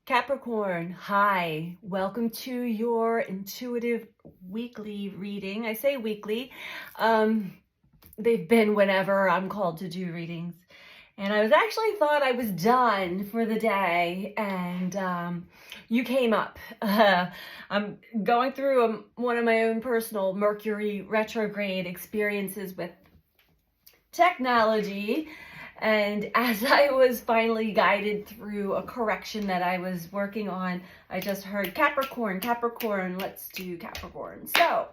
Capricorn, hi. Welcome to your intuitive weekly reading. I say weekly. They've been whenever I'm called to do readings. And I was actually thought I was done for the day, and you came up. I'm going through one of my own personal Mercury retrograde experiences with technology. And as I was finally guided through a correction that I was working on, I just heard Capricorn, Capricorn, let's do Capricorn. So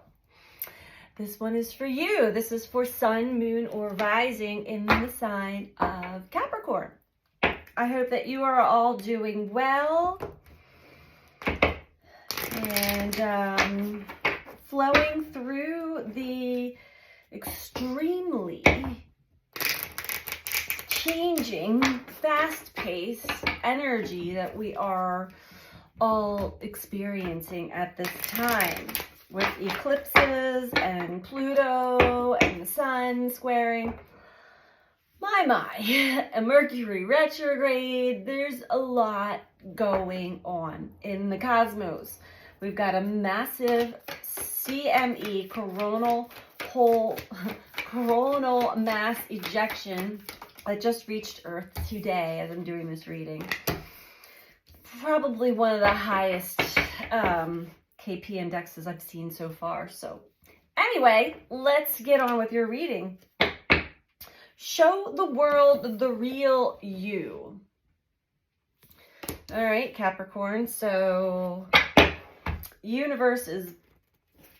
this one is for you. This is for sun, moon, or rising in the sign of Capricorn. I hope that you are all doing well and flowing through the extremely changing, fast-paced energy that we are all experiencing at this time, with eclipses and Pluto and the sun squaring. My, a Mercury retrograde. There's a lot going on in the cosmos. We've got a massive CME, coronal mass ejection that just reached Earth today as I'm doing this reading. Probably one of the highest KP indexes I've seen so far. So anyway, let's get on with your reading. Show the world the real you. All right, Capricorn. So universe is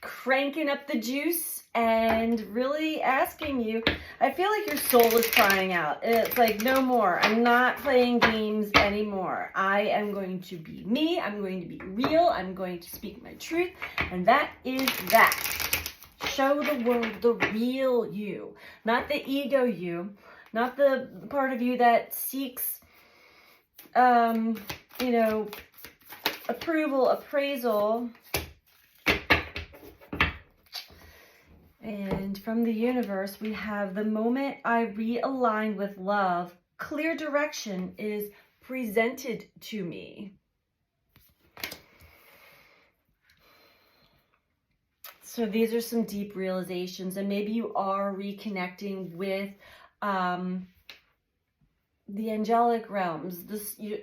cranking up the juice and really asking you. I feel like your soul is crying out. It's like, no more. I'm not playing games anymore. I am going to be me. I'm going to be real. I'm going to speak my truth. And that is that. Show the world the real you. Not the ego you. Not the part of you that seeks, approval, appraisal. And from the universe, we have the moment I realign with love, clear direction is presented to me. So these are some deep realizations, and maybe you are reconnecting with the angelic realms,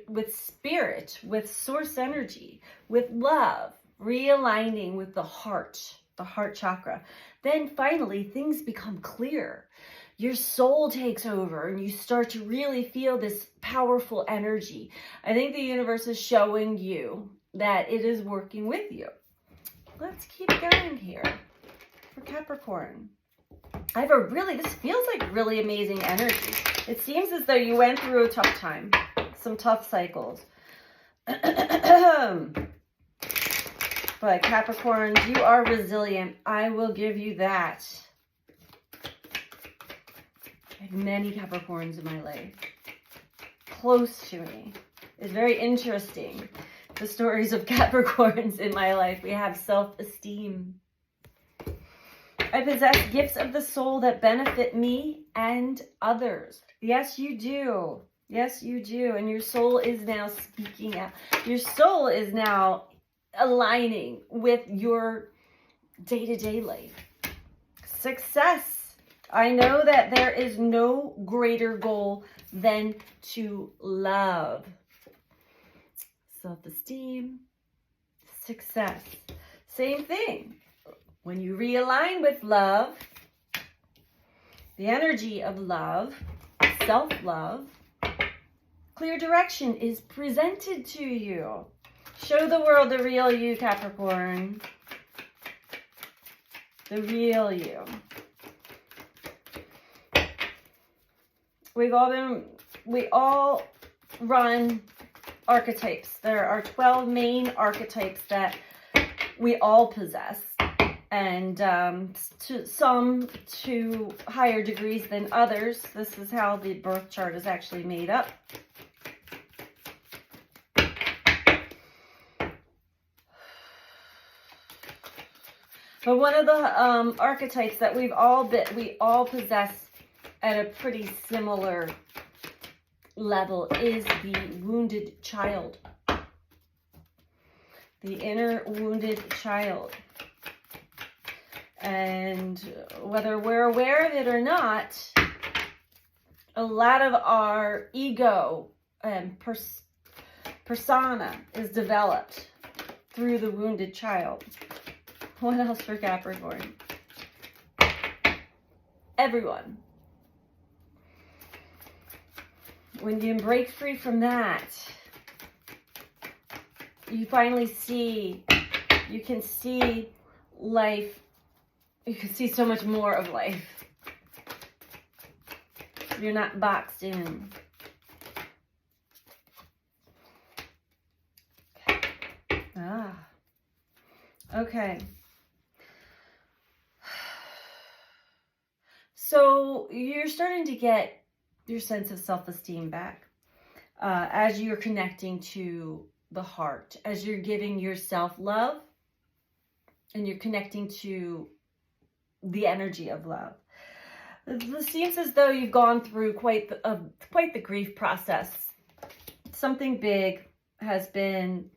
with spirit, with source energy, with love, realigning with the heart chakra. Then finally things become clear. Your soul takes over and you start to really feel this powerful energy. I think the universe is showing you that it is working with you. Let's keep going here for Capricorn. This feels like really amazing energy. It seems as though you went through a tough time, some tough cycles. But Capricorn, you are resilient. I will give you that. I have many Capricorns in my life. Close to me. It's very interesting. The stories of Capricorns in my life. We have self-esteem. I possess gifts of the soul that benefit me and others. Yes, you do. Yes, you do. And your soul is now speaking out. Your soul is now aligning with your day-to-day life. Success. I know that there is no greater goal than to love. Self-esteem, success. Same thing. When you realign with love, the energy of love, self-love, clear direction is presented to you. Show the world the real you, Capricorn. The real you. We all run archetypes. There are 12 main archetypes that we all possess. And some to higher degrees than others. This is how the birth chart is actually made up. But one of the archetypes that we all possess at a pretty similar level is the wounded child the inner wounded child. And whether we're aware of it or not, a lot of our ego and persona is developed through the wounded child. What else for Capricorn? Everyone. When you break free from that, you finally see, you can see life, you can see so much more of life. You're not boxed in. Okay. So you're starting to get your sense of self-esteem back as you're connecting to the heart, as you're giving yourself love and you're connecting to the energy of love. It seems as though you've gone through quite the grief process. Something big has been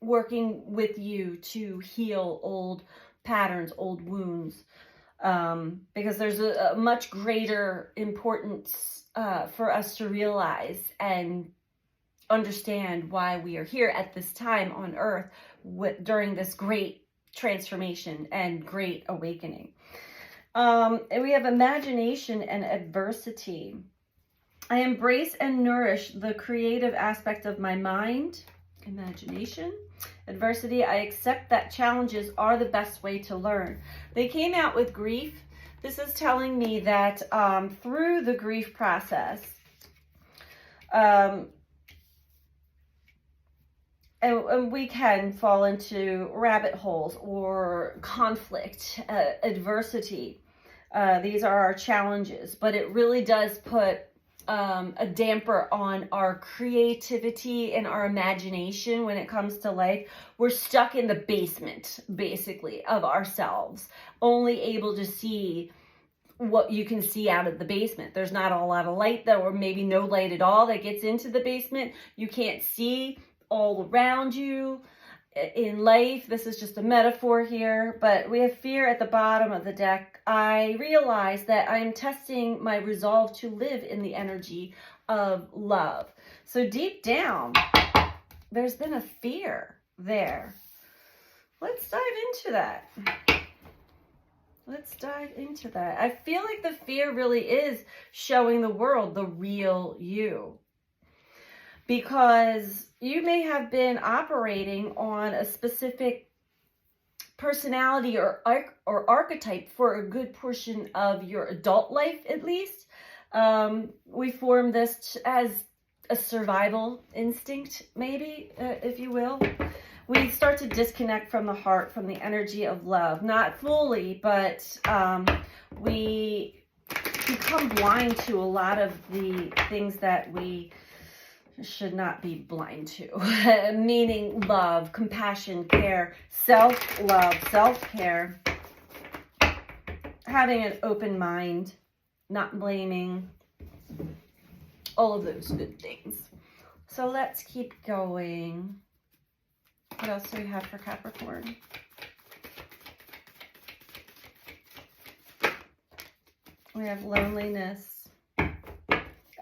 working with you to heal old patterns, old wounds, because there's a much greater importance for us to realize and understand why we are here at this time on earth during this great transformation and great awakening. And we have imagination and adversity. I embrace and nourish the creative aspect of my mind, imagination. Adversity, I accept that challenges are the best way to learn. They came out with grief. This is telling me that through the grief process, and we can fall into rabbit holes or conflict, adversity. These are our challenges, but it really does put a damper on our creativity and our imagination when it comes to life. We're stuck in the basement, basically, of ourselves, only able to see what you can see out of the basement. There's not a lot of light, though, or maybe no light at all that gets into the basement. You can't see all around you in life. This is just a metaphor here, but we have fear at the bottom of the deck. I realize that I'm testing my resolve to live in the energy of love. So deep down, there's been a fear there. Let's dive into that. Let's dive into that. I feel like the fear really is showing the world the real you, because you may have been operating on a specific personality or archetype for a good portion of your adult life, at least. We form this as a survival instinct, maybe, if you will. We start to disconnect from the heart, from the energy of love. Not fully, but we become blind to a lot of the things that we should not be blind to, meaning love, compassion, care, self-love, self-care, having an open mind, not blaming, all of those good things. So let's keep going. What else do we have for Capricorn? We have loneliness.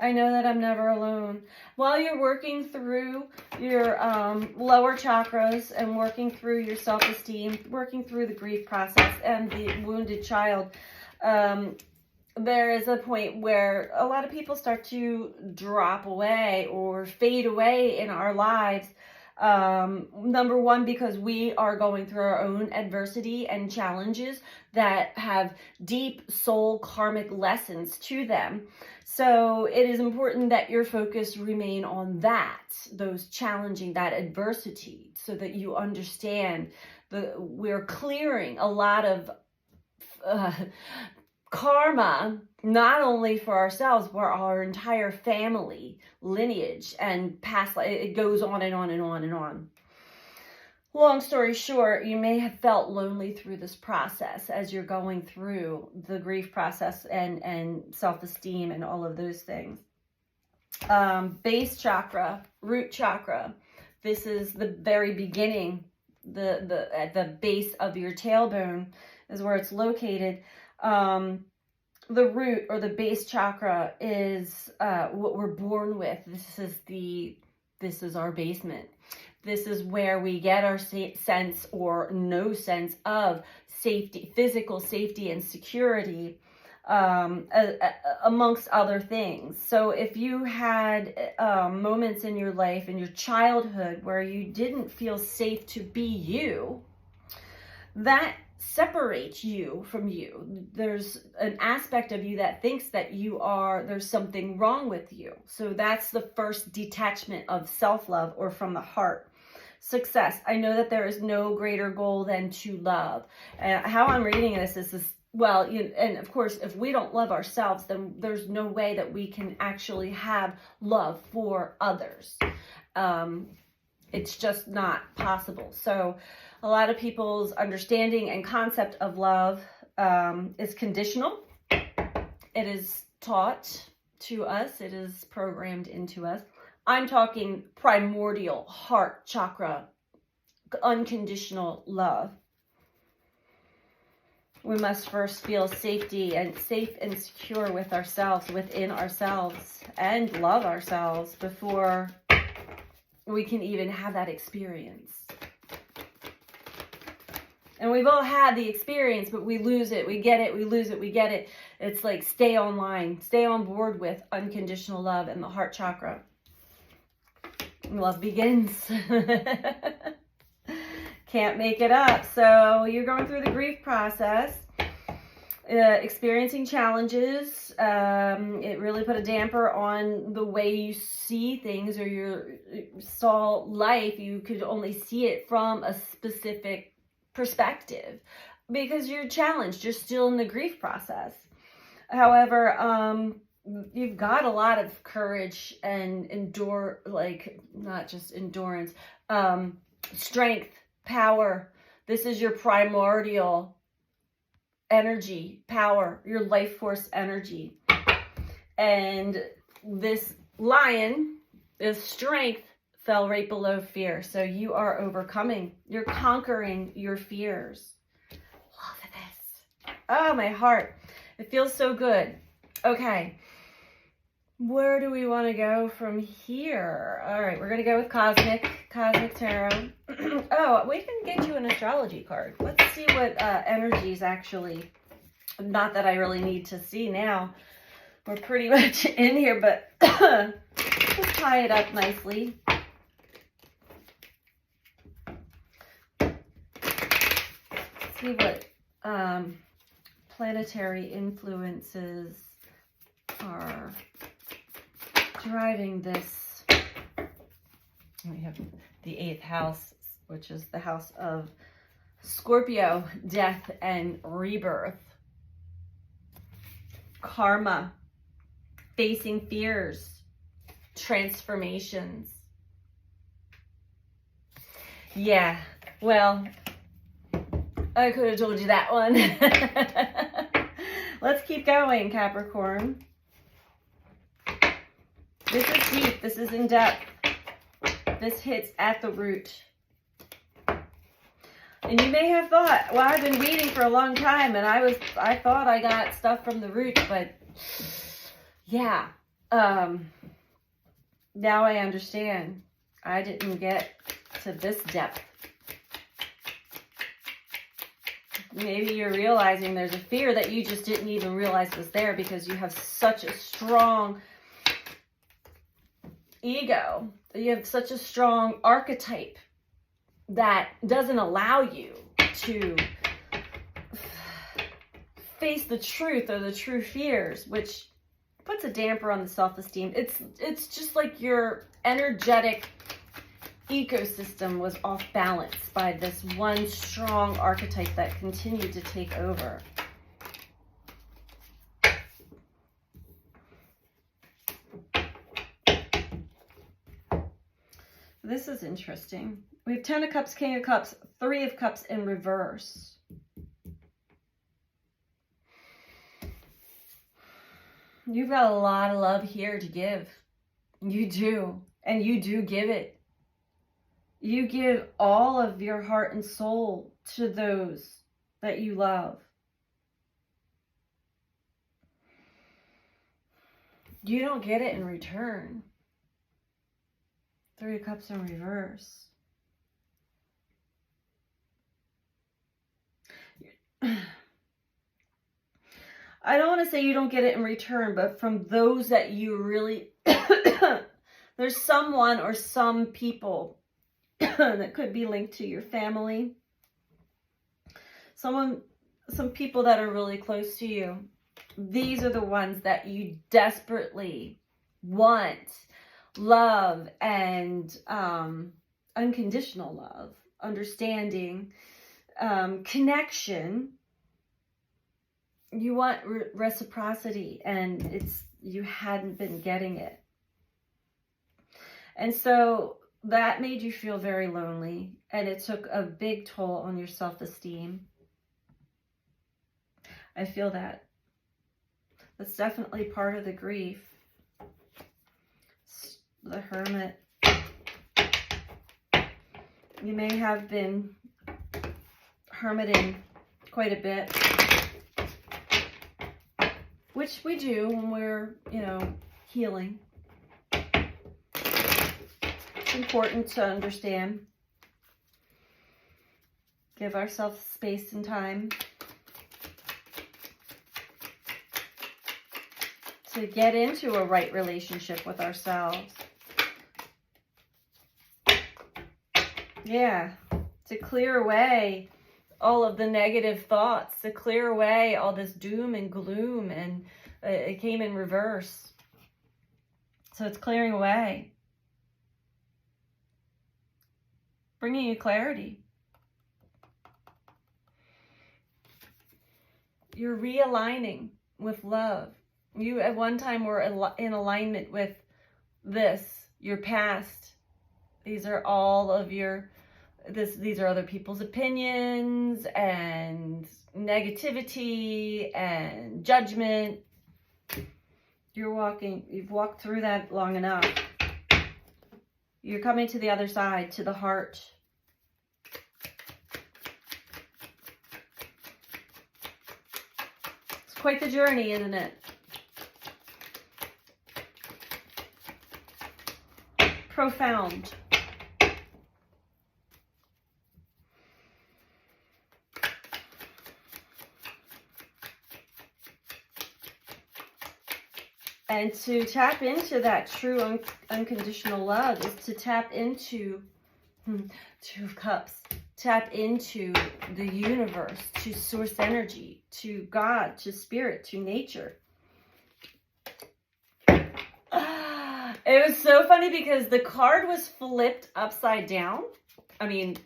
I know that I'm never alone. While you're working through your lower chakras and working through your self-esteem, working through the grief process and the wounded child, there is a point where a lot of people start to drop away or fade away in our lives. Number one, because we are going through our own adversity and challenges that have deep soul karmic lessons to them. So it is important that your focus remain on that, those challenging, that adversity, so that you understand we're clearing a lot of karma, not only for ourselves, but our entire family lineage and past life. It goes on and on and on and on. Long story short, you may have felt lonely through this process as you're going through the grief process and self-esteem and all of those things. Base chakra, root chakra. This is the very beginning at the base of your tailbone is where it's located. The root or the base chakra is what we're born with. This is our basement. This is where we get our sense or no sense of safety, physical safety and security, amongst other things. So if you had moments in your life, in your childhood, where you didn't feel safe to be you, that separates you from you. There's an aspect of you that thinks that there's something wrong with you. So that's the first detachment of self-love, or from the heart. Success. I know that there is no greater goal than to love. And how I'm reading this is well, and of course, if we don't love ourselves, then there's no way that we can actually have love for others. It's just not possible. So a lot of people's understanding and concept of love is conditional. It is taught to us. It is programmed into us. I'm talking primordial heart chakra, unconditional love. We must first feel safe and secure with ourselves, within ourselves, and love ourselves before we can even have that experience. And we've all had the experience, but we lose it, we get it, we lose it, we get it. It's like, stay online, stay on board with unconditional love and the heart chakra. Love begins. Can't make it up. So you're going through the grief process, experiencing challenges. It really put a damper on the way you see things, or you saw life. You could only see it from a specific perspective because you're challenged. You're still in the grief process. However, you've got a lot of courage and not just endurance, strength, power. This is your primordial energy, power, your life force energy. And this lion, this strength, fell right below fear. So you are overcoming, you're conquering your fears. Love this. Oh, my heart. It feels so good. Okay. Where do we want to go from here? All right, we're going to go with Cosmic Tarot. Oh, we can get you an astrology card. Let's see what energies actually, not that I really need to see now. We're pretty much in here, but just tie it up nicely. See what planetary influences are driving this. We have the 8th house, which is the house of Scorpio, death and rebirth. Karma, facing fears, transformations. Yeah, well, I could have told you that one. Let's keep going, Capricorn. This is deep. This is in depth. This hits at the root. And you may have thought, well, I've been reading for a long time and I thought I got stuff from the root, but yeah. Now I understand. I didn't get to this depth. Maybe you're realizing there's a fear that you just didn't even realize was there because you have such a strong ego. You have such a strong archetype that doesn't allow you to face the truth or the true fears, which puts a damper on the self-esteem. It's just like your energetic ecosystem was off balance by this one strong archetype that continued to take over. This is interesting. We have 10 of Cups, King of Cups, 3 of Cups in reverse. You've got a lot of love here to give. You do. And you do give it. You give all of your heart and soul to those that you love. You don't get it in return. 3 of Cups in reverse. I don't want to say you don't get it in return, but from those that you really, there's someone or some people that could be linked to your family. Some people that are really close to you. These are the ones that you desperately want love and unconditional love, understanding, connection. You want reciprocity, and you hadn't been getting it. And so that made you feel very lonely, and it took a big toll on your self-esteem. I feel that. That's definitely part of the grief. The Hermit. You may have been hermiting quite a bit, which we do when we're, healing. It's important to understand. Give ourselves space and time to get into a right relationship with ourselves. Yeah, to clear away all of the negative thoughts, to clear away all this doom and gloom, and it came in reverse. So it's clearing away. Bringing you clarity. You're realigning with love. You at one time were in alignment with your past. These are all of these are other people's opinions and negativity and judgment. You've walked through that long enough. You're coming to the other side, to the heart. It's quite the journey, isn't it? Profound. And to tap into that true unconditional love is to tap into 2 of Cups. Tap into the universe, to source energy, to God, to spirit, to nature. It was so funny because the card was flipped upside down. I mean,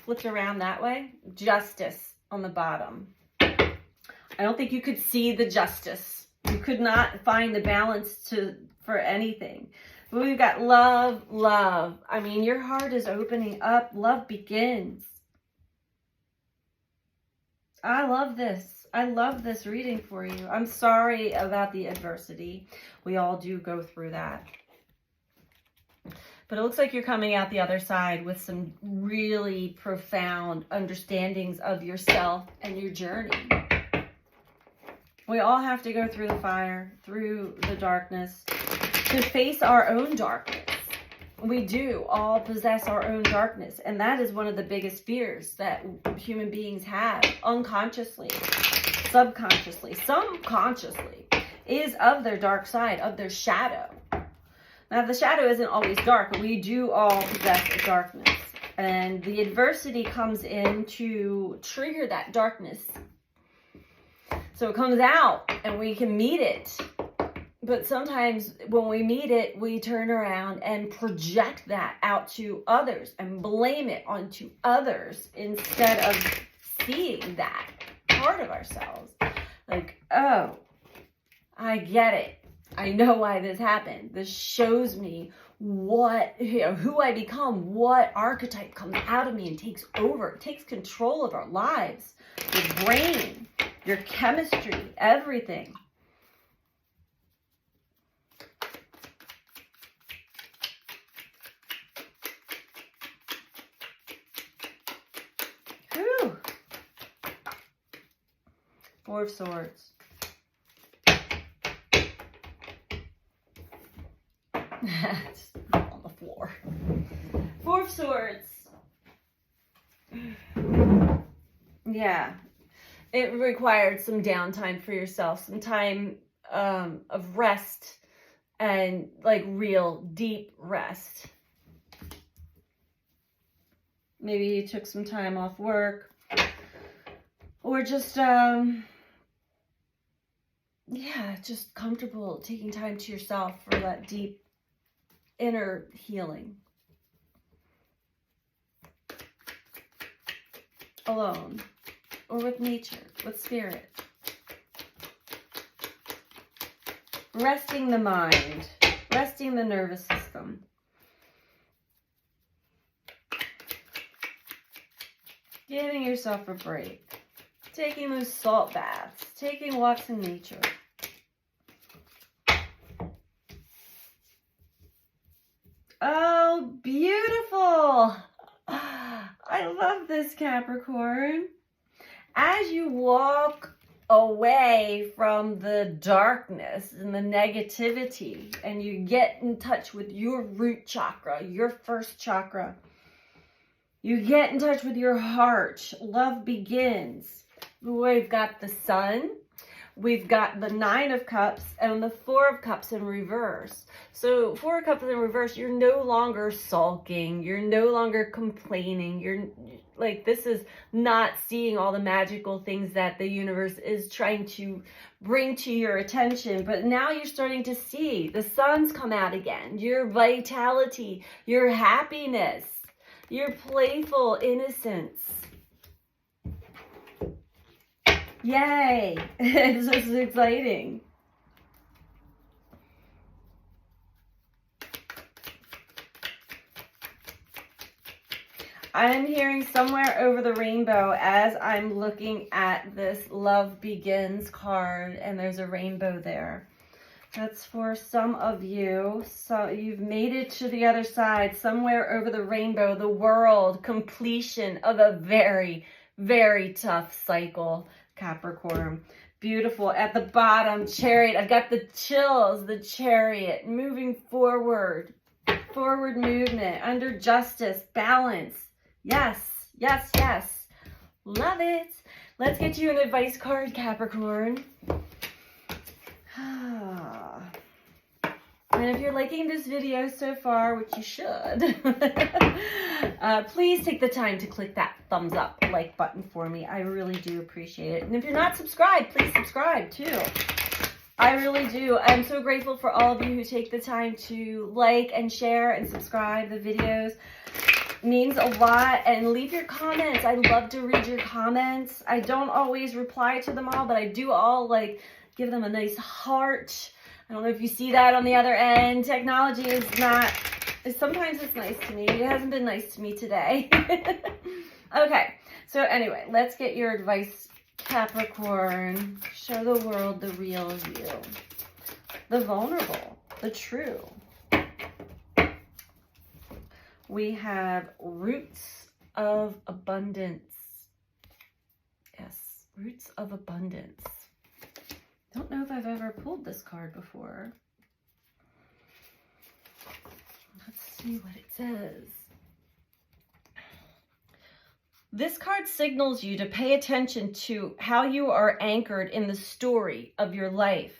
flipped around that way. Justice on the bottom. I don't think you could see the justice. You could not find the balance for anything. But we've got love, love. I mean, your heart is opening up. Love begins. I love this. I love this reading for you. I'm sorry about the adversity. We all do go through that. But it looks like you're coming out the other side with some really profound understandings of yourself and your journey. We all have to go through the fire, through the darkness, to face our own darkness. We do all possess our own darkness. And that is one of the biggest fears that human beings have, unconsciously, subconsciously, subconsciously, is of their dark side, of their shadow. Now, the shadow isn't always dark, but we do all possess a darkness. And the adversity comes in to trigger that darkness. So it comes out and we can meet it. But sometimes when we meet it, we turn around and project that out to others and blame it onto others instead of seeing that part of ourselves. Like, oh, I get it. I know why this happened. This shows me who I become, what archetype comes out of me and takes over. It takes control of our lives, your brain, your chemistry, everything. Whew. Four of Swords. It's on the floor. Four of Swords. Yeah. It required some downtime for yourself, some time of rest and like real deep rest. Maybe you took some time off work or just, just comfortable taking time to yourself for that deep inner healing. Alone or with nature, with spirit. Resting the mind, resting the nervous system. Giving yourself a break. Taking those salt baths, taking walks in nature. Oh, beautiful. I love this, Capricorn. As you walk away from the darkness and the negativity and you get in touch with your root chakra, your first chakra, you get in touch with your heart, love begins. We've got the Sun, we've got the Nine of Cups, and the Four of Cups in reverse. So Four of Cups in reverse, you're no longer sulking, you're no longer complaining, you're like, this is not seeing all the magical things that the universe is trying to bring to your attention, but now you're starting to see the sun's come out again, your vitality, your happiness, your playful innocence. Yay! This is exciting. I'm hearing somewhere over the rainbow as I'm looking at this Love Begins card, and there's a rainbow there. That's for some of you. So you've made it to the other side, somewhere over the rainbow, the world, completion of a very, very tough cycle, Capricorn. Beautiful. At the bottom, Chariot. I've got the chills, the Chariot, moving forward. Forward movement, under justice, balance. Yes, yes, yes. Love it. Let's get you an advice card, Capricorn. And if you're liking this video so far, which you should, please take the time to click that thumbs up like button for me. I really do appreciate it. And if you're not subscribed, please subscribe too. I really do. I'm so grateful for all of you who take the time to like and share and subscribe the videos. It means a lot. And leave your comments. I love to read your comments. I don't always reply to them all, but I do all give them a nice heart. I don't know if you see that on the other end. Technology is not, sometimes it's nice to me. It hasn't been nice to me today. Okay, so anyway, let's get your advice, Capricorn. Show the world the real you. The vulnerable, the true. We have Roots of Abundance. Yes, Roots of Abundance. Don't know if I've ever pulled this card before. Let's see what it says. This card signals you to pay attention to how you are anchored in the story of your life.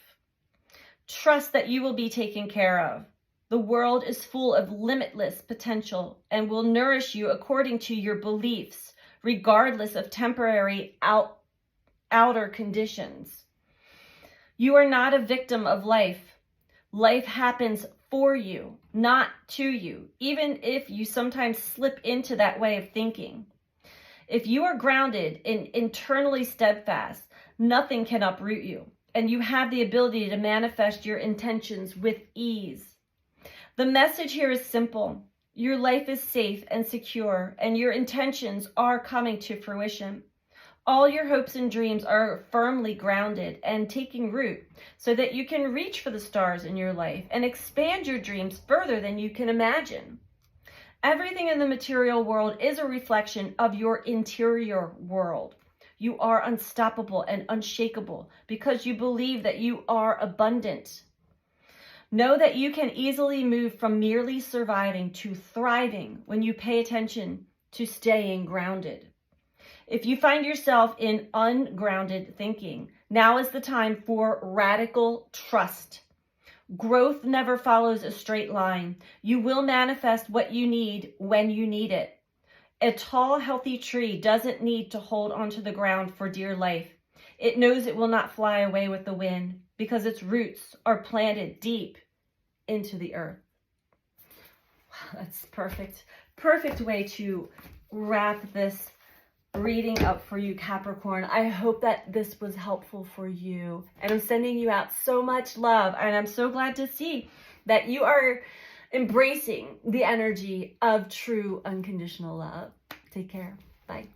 Trust that you will be taken care of. The world is full of limitless potential and will nourish you according to your beliefs, regardless of temporary outer conditions. You are not a victim of life. Life happens for you, not to you, even if you sometimes slip into that way of thinking. If you are grounded and internally steadfast, nothing can uproot you, and you have the ability to manifest your intentions with ease. The message here is simple. Your life is safe and secure, and your intentions are coming to fruition. All your hopes and dreams are firmly grounded and taking root so that you can reach for the stars in your life and expand your dreams further than you can imagine. Everything in the material world is a reflection of your interior world. You are unstoppable and unshakable because you believe that you are abundant. Know that you can easily move from merely surviving to thriving when you pay attention to staying grounded. If you find yourself in ungrounded thinking, now is the time for radical trust. Growth never follows a straight line. You will manifest what you need when you need it. A tall, healthy tree doesn't need to hold onto the ground for dear life. It knows it will not fly away with the wind because its roots are planted deep into the earth. Wow, that's perfect. Perfect way to wrap this reading up for you, Capricorn. I hope that this was helpful for you, and I'm sending you out so much love, and I'm so glad to see that you are embracing the energy of true unconditional love. Take care. Bye.